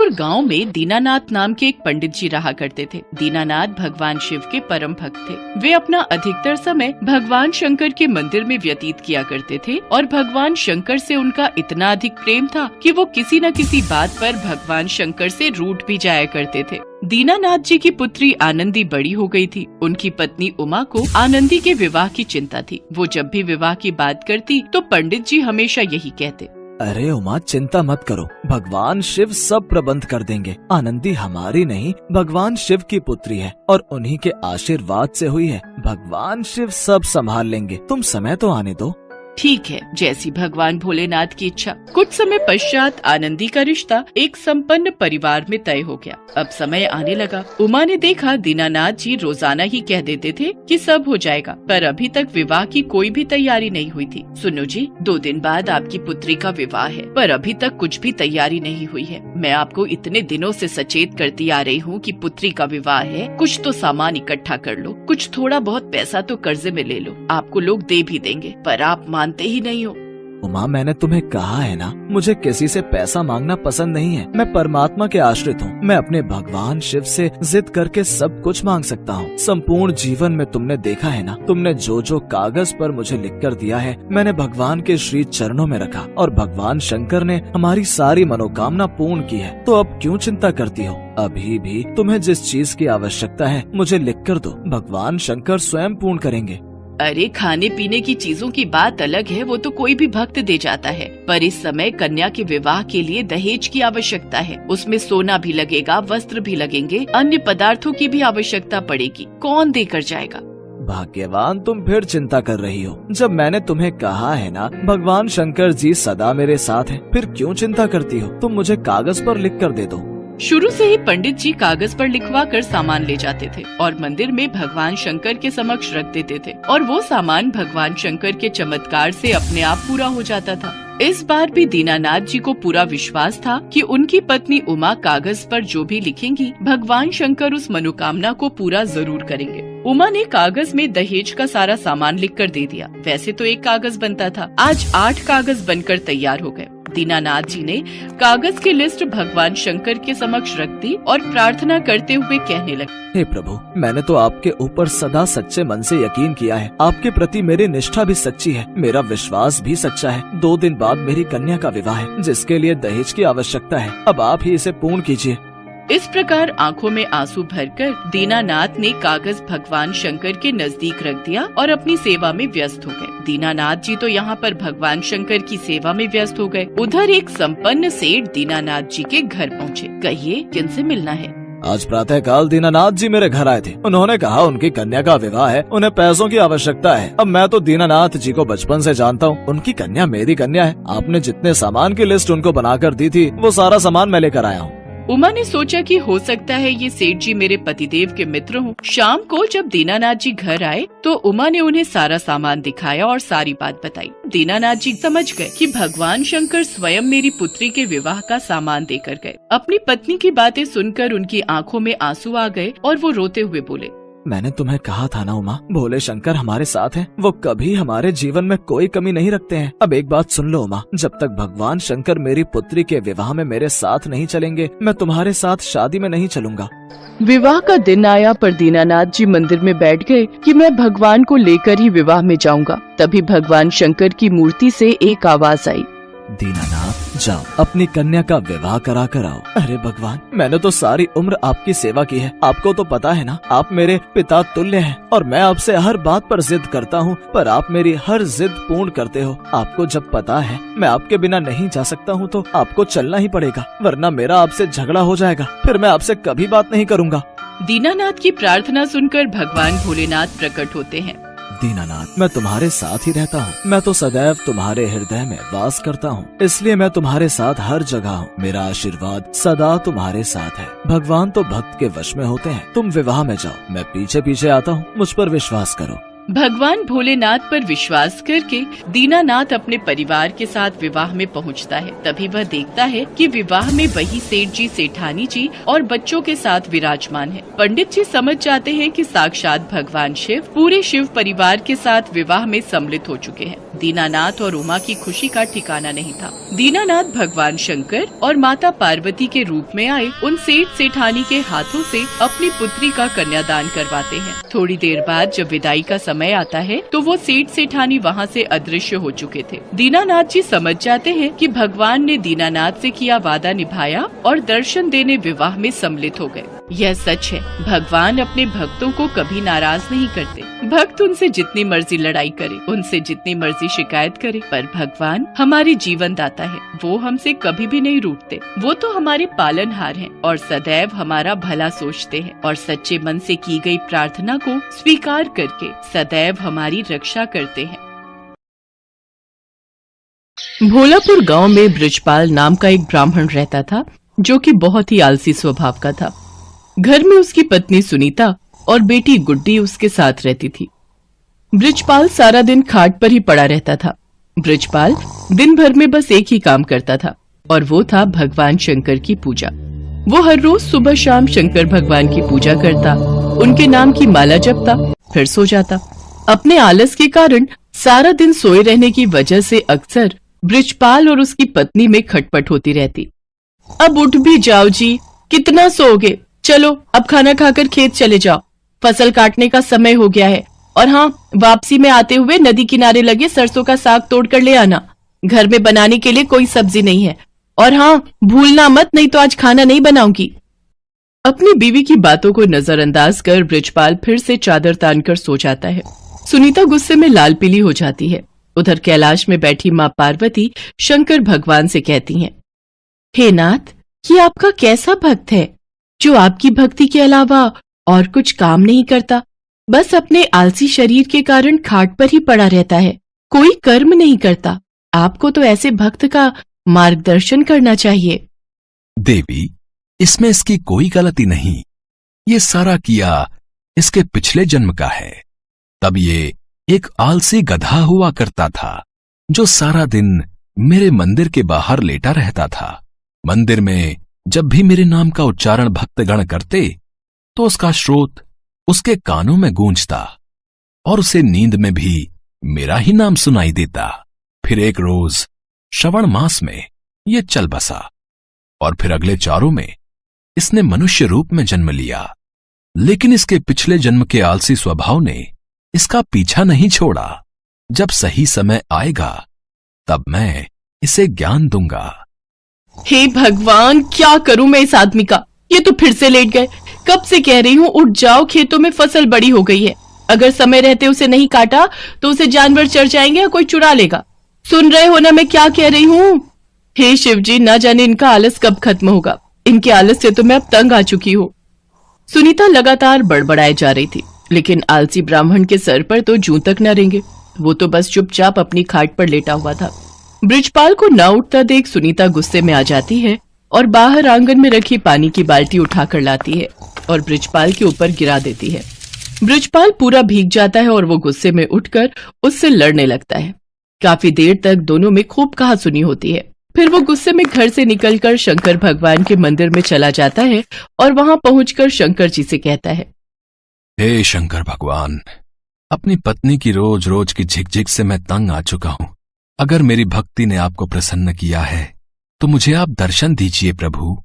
जौनपुर गांव में दीनानाथ नाम के एक पंडित जी रहा करते थे। दीनानाथ भगवान शिव के परम भक्त थे। वे अपना अधिकतर समय भगवान शंकर के मंदिर में व्यतीत किया करते थे और भगवान शंकर से उनका इतना अधिक प्रेम था कि वो किसी न किसी बात पर भगवान शंकर से रूठ भी जाया करते थे। दीनानाथ जी की पुत्री आनंदी बड़ी हो गई थी। उनकी पत्नी उमा को आनंदी के विवाह की चिंता थी। वो जब भी विवाह की बात करती तो पंडित जी हमेशा यही कहते, अरे उमा, चिंता मत करो, भगवान शिव सब प्रबंध कर देंगे। आनंदी हमारी नहीं, भगवान शिव की पुत्री है और उन्हीं के आशीर्वाद से हुई है। भगवान शिव सब संभाल लेंगे, तुम समय तो आने दो। ठीक है, जैसी भगवान भोलेनाथ की इच्छा। कुछ समय पश्चात आनंदी का रिश्ता एक संपन्न परिवार में तय हो गया। अब समय आने लगा। उमा ने देखा दीनानाथ जी रोजाना ही कह देते थे कि सब हो जाएगा, पर अभी तक विवाह की कोई भी तैयारी नहीं हुई थी। सुनो जी, 2 दिन बाद आपकी पुत्री का विवाह है, पर अभी तक कुछ भी तैयारी नहीं हुई है। मैं आपको इतने दिनों से सचेत करती आ रही हूँ कि पुत्री का विवाह है, कुछ तो सामान इकट्ठा कर लो, कुछ थोड़ा बहुत पैसा तो कर्जे में ले लो, आपको लोग दे भी देंगे, पर आप मानते ही नहीं हो। उमा, मैंने तुम्हें कहा है ना, मुझे किसी से पैसा मांगना पसंद नहीं है। मैं परमात्मा के आश्रित हूँ। मैं अपने भगवान शिव से जिद करके सब कुछ मांग सकता हूँ। संपूर्ण जीवन में तुमने देखा है ना, तुमने जो जो कागज पर मुझे लिख कर दिया है, मैंने भगवान के श्री चरणों में रखा और भगवान शंकर ने हमारी सारी मनोकामना पूर्ण की है। तो अब क्यों चिंता करती हो? अभी भी तुम्हें जिस चीज की आवश्यकता है मुझे लिख कर दो, भगवान शंकर स्वयं पूर्ण करेंगे। अरे, खाने पीने की चीजों की बात अलग है, वो तो कोई भी भक्त दे जाता है, पर इस समय कन्या के विवाह के लिए दहेज की आवश्यकता है। उसमें सोना भी लगेगा, वस्त्र भी लगेंगे, अन्य पदार्थों की भी आवश्यकता पड़ेगी। कौन देकर जाएगा? भाग्यवान, तुम फिर चिंता कर रही हो। जब मैंने तुम्हें कहा है ना, भगवान शंकर जी सदा मेरे साथ हैं, फिर क्यों चिंता करती हो? तुम मुझे कागज पर लिख कर दे दो। शुरू से ही पंडित जी कागज पर लिखवा कर सामान ले जाते थे और मंदिर में भगवान शंकर के समक्ष रख देते थे, और वो सामान भगवान शंकर के चमत्कार से अपने आप पूरा हो जाता था। इस बार भी दीनानाथ जी को पूरा विश्वास था कि उनकी पत्नी उमा कागज पर जो भी लिखेंगी, भगवान शंकर उस मनोकामना को पूरा जरूर करेंगे। उमा ने कागज में दहेज का सारा सामान लिख कर दे दिया। वैसे तो 1 कागज बनता था, आज 8 कागज बनकर तैयार हो गए। दीनानाथ जी ने कागज की लिस्ट भगवान शंकर के समक्ष रख दी और प्रार्थना करते हुए कहने लगे, हे प्रभु, मैंने तो आपके ऊपर सदा सच्चे मन से यकीन किया है। आपके प्रति मेरी निष्ठा भी सच्ची है, मेरा विश्वास भी सच्चा है। 2 दिन बाद मेरी कन्या का विवाह है, जिसके लिए दहेज की आवश्यकता है। अब आप ही इसे पूर्ण कीजिए। इस प्रकार आंखों में आंसू भरकर दीनानाथ ने कागज भगवान शंकर के नजदीक रख दिया और अपनी सेवा में व्यस्त हो गए। दीनानाथ जी तो यहाँ पर भगवान शंकर की सेवा में व्यस्त हो गए। उधर एक संपन्न सेठ दीनानाथ जी के घर पहुँचे। कहिए, किनसे मिलना है? आज प्रातः काल दीनानाथ जी मेरे घर आए थे। उन्होंने कहा उनकी कन्या का विवाह है, उन्हें पैसों की आवश्यकता है। अब मैं तो दीनानाथ जी को बचपन से जानता हूँ, उनकी कन्या मेरी कन्या है। आपने जितने सामान की लिस्ट उनको बनाकर दी थी, वो सारा सामान मैं लेकर आया हूँ। उमा ने सोचा कि हो सकता है ये सेठ जी मेरे पतिदेव के मित्र हों। शाम को जब दीनानाथ जी घर आए तो उमा ने उन्हें सारा सामान दिखाया और सारी बात बताई। दीनानाथ जी समझ गए कि भगवान शंकर स्वयं मेरी पुत्री के विवाह का सामान देकर गए। अपनी पत्नी की बातें सुनकर उनकी आंखों में आंसू आ गए और वो रोते हुए बोले, मैंने तुम्हें कहा था ना उमा, भोले शंकर हमारे साथ हैं। वो कभी हमारे जीवन में कोई कमी नहीं रखते हैं। अब एक बात सुन लो उमा, जब तक भगवान शंकर मेरी पुत्री के विवाह में मेरे साथ नहीं चलेंगे, मैं तुम्हारे साथ शादी में नहीं चलूंगा। विवाह का दिन आया पर दीनानाथ जी मंदिर में बैठ गए कि मैं भगवान को लेकर ही विवाह में जाऊंगा। तभी भगवान शंकर की मूर्ति से एक आवाज आई, दीनानाथ जाओ, अपनी कन्या का विवाह करा कर आओ। अरे भगवान, मैंने तो सारी उम्र आपकी सेवा की है। आपको तो पता है ना, आप मेरे पिता तुल्य हैं और मैं आपसे हर बात पर जिद करता हूँ, पर आप मेरी हर जिद पूर्ण करते हो। आपको जब पता है मैं आपके बिना नहीं जा सकता हूँ तो आपको चलना ही पड़ेगा, वरना मेरा आपसे झगड़ा हो जाएगा। फिर मैं आपसे कभी बात नहीं करूँगा। दीनानाथ की प्रार्थना सुनकर भगवान भोलेनाथ प्रकट होते हैं। दीनानाथ, मैं तुम्हारे साथ ही रहता हूँ। मैं तो सदैव तुम्हारे हृदय में वास करता हूँ, इसलिए मैं तुम्हारे साथ हर जगह हूँ। मेरा आशीर्वाद सदा तुम्हारे साथ है। भगवान तो भक्त के वश में होते हैं। तुम विवाह में जाओ, मैं पीछे पीछे आता हूँ। मुझ पर विश्वास करो। भगवान भोलेनाथ पर विश्वास करके दीनानाथ अपने परिवार के साथ विवाह में पहुंचता है। तभी वह देखता है कि विवाह में वही सेठ जी, सेठानी जी और बच्चों के साथ विराजमान है। पंडित जी समझ जाते हैं कि साक्षात भगवान शिव पूरे शिव परिवार के साथ विवाह में सम्मिलित हो चुके हैं। दीनानाथ और उमा की खुशी का ठिकाना नहीं था। दीनानाथ भगवान शंकर और माता पार्वती के रूप में आए उन सेठ सेठानी के हाथों से अपनी पुत्री का कन्यादान करवाते हैं। थोड़ी देर बाद जब विदाई का समय आता है तो वो सेठ सेठानी वहाँ से अदृश्य हो चुके थे। दीनानाथ जी समझ जाते हैं कि भगवान ने दीनानाथ से किया वादा निभाया और दर्शन देने विवाह में सम्मिलित हो गए। यह सच है, भगवान अपने भक्तों को कभी नाराज नहीं करते। भक्त उनसे जितनी मर्जी लड़ाई करे, उनसे जितनी मर्जी शिकायत करे, पर भगवान हमारे जीवन दाता है, वो हमसे कभी भी नहीं रूठते। वो तो हमारे पालनहार हैं और सदैव हमारा भला सोचते हैं और सच्चे मन से की गई प्रार्थना को स्वीकार करके सदैव हमारी रक्षा करते हैं। भोलापुर गांव में बृजपाल नाम का एक ब्राह्मण रहता था जो कि बहुत ही आलसी स्वभाव का था। घर में उसकी पत्नी सुनीता और बेटी गुड्डी उसके साथ रहती थी। बृजपाल सारा दिन खाट पर ही पड़ा रहता था। बृजपाल दिन भर में बस एक ही काम करता था और वो था भगवान शंकर की पूजा। वो हर रोज सुबह शाम शंकर भगवान की पूजा करता, उनके नाम की माला जपता, फिर सो जाता। अपने आलस के कारण सारा दिन सोए रहने की वजह से अक्सर बृजपाल और उसकी पत्नी में खटपट होती रहती। अब उठ भी जाओ जी, कितना सोओगे? चलो अब खाना खाकर खेत चले जाओ, फसल काटने का समय हो गया है। और हाँ, वापसी में आते हुए नदी किनारे लगे सरसों का साग तोड़ कर ले आना, घर में बनाने के लिए कोई सब्जी नहीं है। और हाँ, भूलना मत, नहीं तो आज खाना नहीं बनाऊंगी। अपनी बीवी की बातों को नजरअंदाज कर बृजपाल फिर से चादर तानकर सो जाता है। सुनीता गुस्से में लाल पीली हो जाती है। उधर कैलाश में बैठी माँ पार्वती शंकर भगवान से कहती हैं, हे नाथ, ये आपका कैसा भक्त है जो आपकी भक्ति के अलावा और कुछ काम नहीं करता, बस अपने आलसी शरीर के कारण खाट पर ही पड़ा रहता है, कोई कर्म नहीं करता। आपको तो ऐसे भक्त का मार्गदर्शन करना चाहिए। देवी, इसमें इसकी कोई गलती नहीं। ये सारा किया इसके पिछले जन्म का है। तब ये एक आलसी गधा हुआ करता था जो सारा दिन मेरे मंदिर के बाहर लेटा रहता था। मंदिर में जब भी मेरे नाम का उच्चारण भक्तगण करते तो उसका स्रोत उसके कानों में गूंजता और उसे नींद में भी मेरा ही नाम सुनाई देता। फिर एक रोज श्रवण मास में ये चल बसा और फिर अगले चारों में इसने मनुष्य रूप में जन्म लिया। लेकिन इसके पिछले जन्म के आलसी स्वभाव ने इसका पीछा नहीं छोड़ा। जब सही समय आएगा तब मैं इसे ज्ञान दूंगा। हे भगवान, क्या करूं मैं इस आदमी का? ये तो फिर से लेट गए। कब से कह रही हूँ उठ जाओ, खेतों में फसल बड़ी हो गई है। अगर समय रहते उसे नहीं काटा तो उसे जानवर चढ़ जाएंगे या कोई चुरा लेगा। सुन रहे हो ना मैं क्या कह रही हूँ? हे शिव जी, ना जाने इनका आलस कब खत्म होगा। इनके आलस से तो मैं अब तंग आ चुकी हूँ। सुनीता लगातार बड़बड़ाए जा रही थी, लेकिन आलसी ब्राह्मण के सर पर तो जूं तक न रेंगे। वो तो बस चुपचाप अपनी खाट पर लेटा हुआ था। बृजपाल को ना उठता देख सुनीता गुस्से में आ जाती है और बाहर आंगन में रखी पानी की बाल्टी उठाकर लाती है और बृजपाल के ऊपर गिरा देती है। बृजपाल पूरा भीग जाता है और वो गुस्से में उठकर उससे लड़ने लगता है। काफी देर तक दोनों में खूब कहासुनी होती है। फिर वो गुस्से में घर से निकलकर शंकर भगवान के मंदिर में चला जाता है और वहां पहुंचकर शंकर जी से कहता है, हे शंकर भगवान, अपनी पत्नी की रोज रोज की झिकझिक से मैं तंग आ चुका हूं। अगर मेरी भक्ति ने आपको प्रसन्न किया है तो मुझे आप दर्शन दीजिए प्रभु।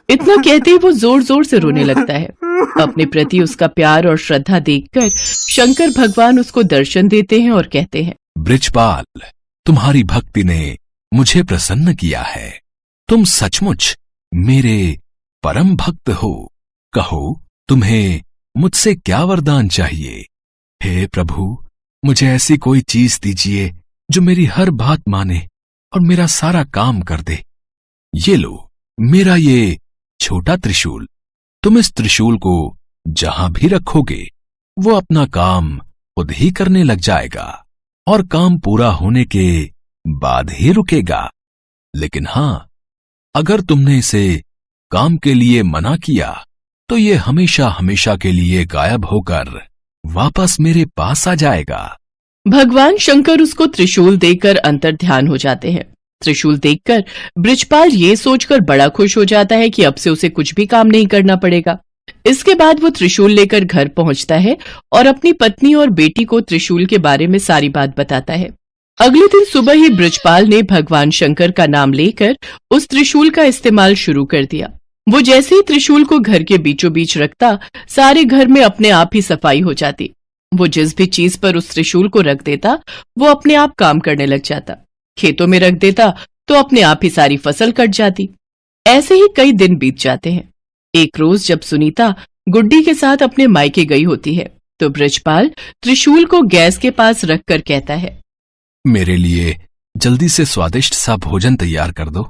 इतना कहते ही वो जोर जोर से रोने लगता है। अपने प्रति उसका प्यार और श्रद्धा देखकर शंकर भगवान उसको दर्शन देते हैं और कहते हैं, बृजपाल, तुम्हारी भक्ति ने मुझे प्रसन्न किया है। तुम सचमुच मेरे परम भक्त हो। कहो, तुम्हें मुझसे क्या वरदान चाहिए? हे प्रभु, मुझे ऐसी कोई चीज दीजिए जो मेरी हर बात माने और मेरा सारा काम कर दे। ये लो, मेरा ये छोटा त्रिशूल। तुम इस त्रिशूल को जहां भी रखोगे वो अपना काम खुद ही करने लग जाएगा और काम पूरा होने के बाद ही रुकेगा। लेकिन हां, अगर तुमने इसे काम के लिए मना किया तो ये हमेशा हमेशा के लिए गायब होकर वापस मेरे पास आ जाएगा। भगवान शंकर उसको त्रिशूल देकर अंतर्ध्यान हो जाते हैं। त्रिशूल देखकर बृजपाल ये सोचकर बड़ा खुश हो जाता है कि अब से उसे कुछ भी काम नहीं करना पड़ेगा। इसके बाद वो त्रिशूल लेकर घर पहुंचता है और अपनी पत्नी और बेटी को त्रिशूल के बारे में सारी बात बताता है। अगले दिन सुबह ही बृजपाल ने भगवान शंकर का नाम लेकर उस त्रिशूल का इस्तेमाल शुरू कर दिया। वो जैसे ही त्रिशूल को घर के बीचों बीच रखता, सारे घर में अपने आप ही सफाई हो जाती। वो जिस भी चीज पर उस त्रिशूल को रख देता, वो अपने आप काम करने लग जाता। खेतों में रख देता तो अपने आप ही सारी फसल कट जाती। ऐसे ही कई दिन बीत जाते हैं। एक रोज जब सुनीता गुड्डी के साथ अपने मायके गई होती है, तो बृजपाल त्रिशूल को गैस के पास रखकर कहता है, मेरे लिए जल्दी से स्वादिष्ट सा भोजन तैयार कर दो।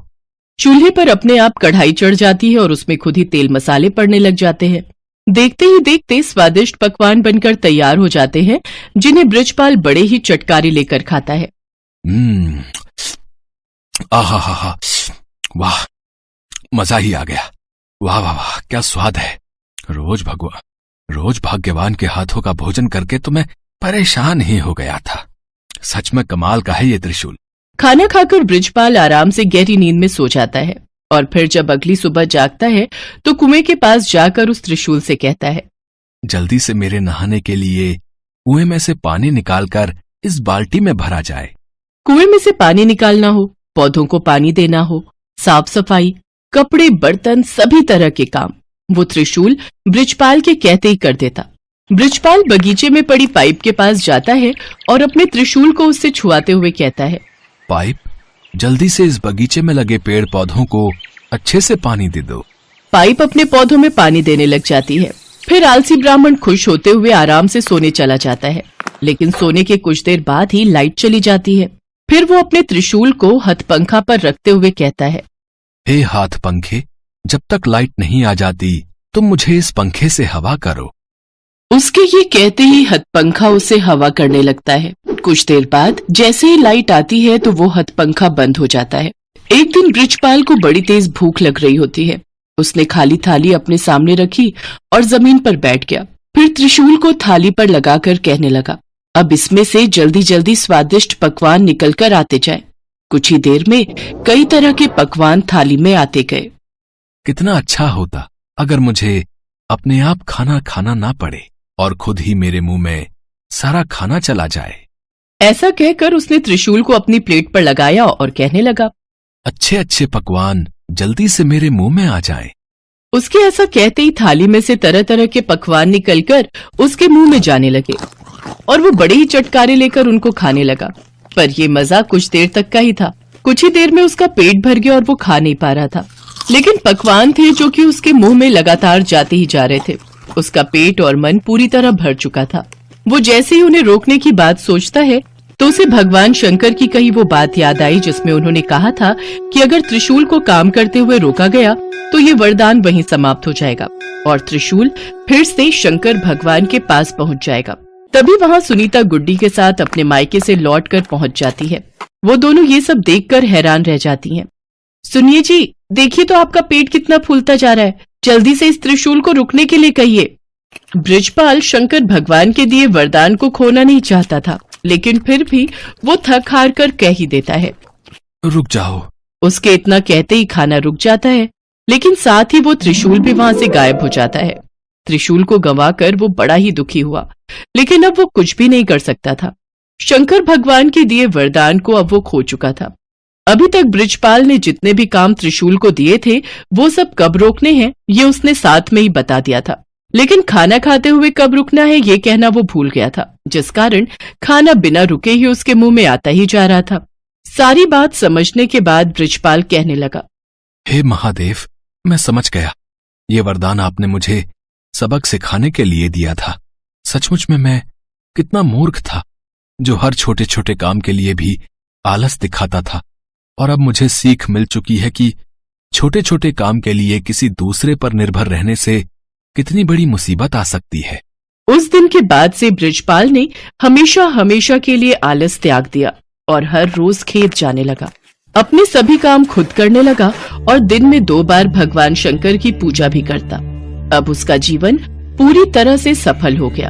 चूल्हे पर अपने आप कढ़ाई चढ़ जाती है और उसमें खुद ही तेल मसाले पड़ने लग जाते हैं। देखते ही देखते स्वादिष्ट पकवान बनकर तैयार हो जाते हैं, जिन्हें बृजपाल बड़े ही चटकारे लेकर खाता है। आहा, वाह, मजा ही आ गया। वाह वाह वाह, क्या स्वाद है। रोज भाग्यवान के हाथों का भोजन करके तो मैं परेशान ही हो गया था। सच में कमाल का है ये त्रिशूल। खाना खाकर बृजपाल आराम से गहरी नींद में सो जाता है और फिर जब अगली सुबह जागता है तो कुएं के पास जाकर उस त्रिशूल से कहता है, जल्दी से मेरे नहाने के लिए कुएं में से पानी निकालकर इस बाल्टी में भरा जाए। कुएं में से पानी निकालना हो, पौधों को पानी देना हो, साफ सफाई, कपड़े, बर्तन, सभी तरह के काम वो त्रिशूल बृजपाल के कहते ही कर देता। बृजपाल बगीचे में पड़ी पाइप के पास जाता है और अपने त्रिशूल को उससे छुआते हुए कहता है, पाइप, जल्दी से इस बगीचे में लगे पेड़ पौधों को अच्छे से पानी दे दो। पाइप अपने पौधों में पानी देने लग जाती है। फिर आलसी ब्राह्मण खुश होते हुए आराम से सोने चला जाता है, लेकिन सोने के कुछ देर बाद ही लाइट चली जाती है। फिर वो अपने त्रिशूल को हथपंखा पर रखते हुए कहता है, हे हाथ पंखे, जब तक लाइट नहीं आ जाती तुम मुझे इस पंखे से हवा करो। उसके ये कहते ही हथपंखा उसे हवा करने लगता है। कुछ देर बाद जैसे ही लाइट आती है तो वो हथपंखा बंद हो जाता है। एक दिन बृजपाल को बड़ी तेज भूख लग रही होती है। उसने खाली थाली अपने सामने रखी और जमीन पर बैठ गया। फिर त्रिशूल को थाली पर लगाकर कहने लगा, अब इसमें से जल्दी जल्दी स्वादिष्ट पकवान निकल कर आते जाए। कुछ ही देर में कई तरह के पकवान थाली में आते गए। कितना अच्छा होता अगर मुझे अपने आप खाना खाना ना पड़े और खुद ही मेरे मुंह में सारा खाना चला जाए। ऐसा कहकर उसने त्रिशूल को अपनी प्लेट पर लगाया और कहने लगा, अच्छे अच्छे पकवान जल्दी से मेरे मुंह में आ जाएं। उसके ऐसा कहते ही थाली में से तरह तरह के पकवान निकलकर उसके मुंह में जाने लगे और वो बड़े ही चटकारे लेकर उनको खाने लगा। पर ये मजा कुछ देर तक का ही था। कुछ ही देर में उसका पेट भर गया और वो खा नहीं पा रहा था। लेकिन पकवान थे जो कि उसके मुंह में लगातार जाते ही जा रहे थे। उसका पेट और मन पूरी तरह भर चुका था। वो जैसे ही उन्हें रोकने की बात सोचता है तो उसे भगवान शंकर की कही वो बात याद आई जिसमें उन्होंने कहा था कि अगर त्रिशूल को काम करते हुए रोका गया तो ये वरदान वहीं समाप्त हो जाएगा और त्रिशूल फिर से शंकर भगवान के पास पहुंच जाएगा। तभी वहां सुनीता गुड्डी के साथ अपने मायके से लौटकर पहुंच जाती है। वो दोनों ये सब देखकर हैरान रह जाती हैं। सुनिए जी, देखिए तो आपका पेट कितना फूलता जा रहा है। जल्दी से इस त्रिशूल को रुकने के लिए कहिए। बृजपाल शंकर भगवान के दिए वरदान को खोना नहीं चाहता था, लेकिन फिर भी वो थक हार कर कह ही देता है, रुक जाओ। उसके इतना कहते ही खाना रुक जाता है, लेकिन साथ ही वो त्रिशूल भी वहां से गायब हो जाता है। त्रिशूल को गंवाकर वो बड़ा ही दुखी हुआ, लेकिन अब वो कुछ भी नहीं कर सकता था। शंकर भगवान के दिए वरदान को अब वो खो चुका था। अभी तक बृजपाल ने जितने भी काम त्रिशूल को दिए थे वो सब कब रोकने हैं ये उसने साथ में ही बता दिया था, लेकिन खाना खाते हुए कब रुकना है ये कहना वो भूल गया था, जिस कारण खाना बिना रुके ही उसके मुंह में आता ही जा रहा था। सारी बात समझने के बाद बृजपाल कहने लगा, हे महादेव, मैं समझ गया। ये वरदान आपने मुझे सबक सिखाने के लिए दिया था। सचमुच में मैं कितना मूर्ख था जो हर छोटे छोटे काम के लिए भी आलस दिखाता था, और अब मुझे सीख मिल चुकी है कि छोटे छोटे काम के लिए किसी दूसरे पर निर्भर रहने से कितनी बड़ी मुसीबत आ सकती है। उस दिन के बाद से बृजपाल ने हमेशा हमेशा के लिए आलस त्याग दिया और हर रोज खेत जाने लगा। अपने सभी काम खुद करने लगा और दिन में 2 बार भगवान शंकर की पूजा भी करता। अब उसका जीवन पूरी तरह से सफल हो गया।